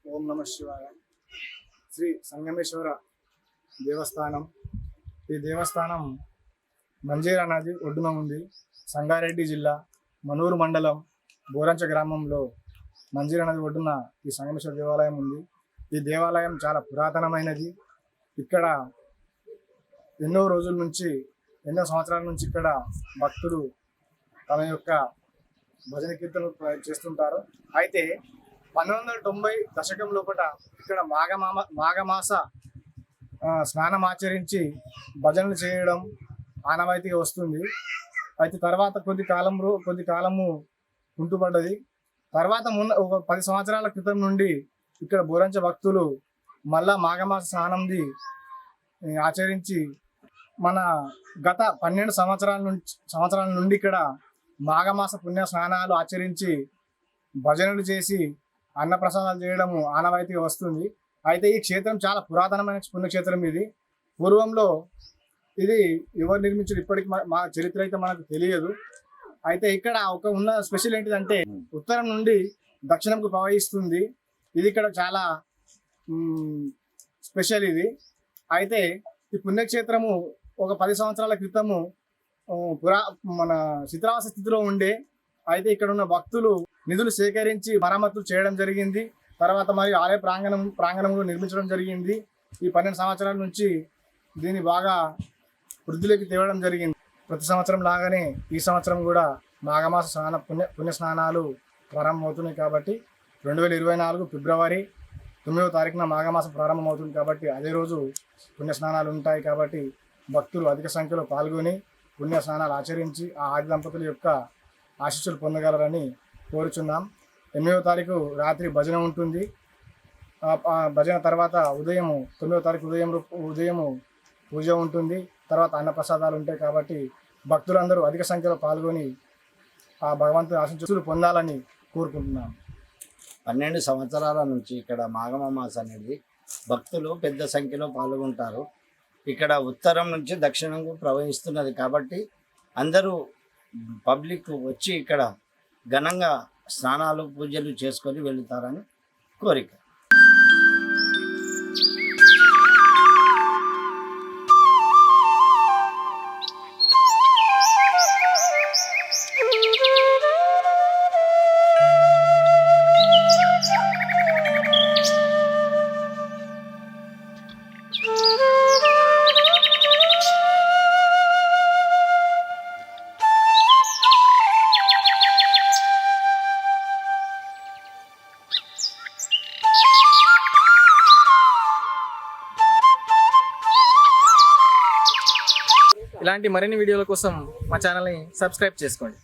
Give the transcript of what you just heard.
ఓం నమ శివాయ. శ్రీ సంగమేశ్వర దేవస్థానం. ఈ దేవస్థానం మంజీరా నది ఒడ్డున ఉంది. సంగారెడ్డి జిల్లా మనూరు మండలం బోరంచ గ్రామంలో మంజీరా నది ఒడ్డున ఈ సంగమేశ్వర దేవాలయం ఉంది. ఈ దేవాలయం చాలా పురాతనమైనది. ఇక్కడ ఎన్నో రోజుల నుంచి, ఎన్నో సంవత్సరాల నుంచి ఇక్కడ భక్తులు తమ యొక్క భజన కీర్తనలు చేస్తుంటారు. అయితే 1990 దశకం లోపల ఇక్కడ మాఘమాస స్నానం ఆచరించి భజనలు చేయడం ఆనవాయితీగా వస్తుంది. అయితే తర్వాత కొద్ది కాలము కుంటుపడ్డది. తర్వాత ఒక 10 సంవత్సరాల క్రితం నుండి ఇక్కడ బోరంచ భక్తులు మళ్ళా మాఘమాస స్నానంది ఆచరించి మన గత 12 సంవత్సరాల నుండి ఇక్కడ మాఘమాస పుణ్య స్నానాలు ఆచరించి భజనలు చేసి అన్నప్రసాదాలు చేయడము ఆనవాయితీగా వస్తుంది. అయితే ఈ క్షేత్రం చాలా పురాతనమైన పుణ్యక్షేత్రం. ఇది పూర్వంలో ఇది ఎవరు నిర్మించారు ఇప్పటికి మా చరిత్ర అయితే మనకు తెలియదు. అయితే ఇక్కడ ఉన్న స్పెషల్ ఏంటిదంటే ఉత్తరం నుండి దక్షిణంకు ప్రవహిస్తుంది. ఇది ఇక్కడ చాలా స్పెషల్ ఇది. అయితే ఈ పుణ్యక్షేత్రము ఒక 10 సంవత్సరాల క్రితము మన శిథిలావస్థ స్థితిలో ఉండే. అయితే ఇక్కడ ఉన్న భక్తులు నిధులు సేకరించి మరమ్మతులు చేయడం జరిగింది. తర్వాత మరియు ఆలయ ప్రాంగణంలో నిర్మించడం జరిగింది. ఈ 12 సంవత్సరాల నుంచి దీన్ని బాగా వృద్ధిలోకి తేవడం జరిగింది. ప్రతి సంవత్సరం లాగానే ఈ సంవత్సరం కూడా మాఘమాస పుణ్య స్నానాలు ప్రారంభమవుతున్నాయి. కాబట్టి 2024 ఫిబ్రవరి 9వ తారీఖున మాఘమాసం ప్రారంభమవుతుంది. కాబట్టి అదే రోజు పుణ్య స్నానాలు ఉంటాయి. కాబట్టి భక్తులు అధిక సంఖ్యలో పాల్గొని పుణ్య స్నానాలు ఆచరించి ఆ ఆది దంపతుల యొక్క ఆశీస్సులు పొందగలరని కోరుచున్నాం. 8వ తారీఖు రాత్రి భజన ఉంటుంది. భజన తర్వాత 9వ తారీఖు ఉదయం పూజ ఉంటుంది. తర్వాత అన్నప్రసాదాలు ఉంటాయి. కాబట్టి భక్తులందరూ అధిక సంఖ్యలో పాల్గొని ఆ భగవంతుని ఆశీస్సులు పొందాలని కోరుకుంటున్నాం. 12 సంవత్సరాల నుంచి ఇక్కడ మాఘమాస అనేది భక్తులు పెద్ద సంఖ్యలో పాల్గొంటారు. ఇక్కడ ఉత్తరం నుంచి దక్షిణంకు ప్రవహిస్తున్నది. కాబట్టి అందరూ పబ్లిక్ వచ్చి ఇక్కడ ఘనంగా స్నానాలు పూజలు చేసుకొని వెళుతారని కోరిక. ఇలాంటి మరిన్ని వీడియోల కోసం మా ఛానల్ని సబ్స్క్రైబ్ చేసుకోండి.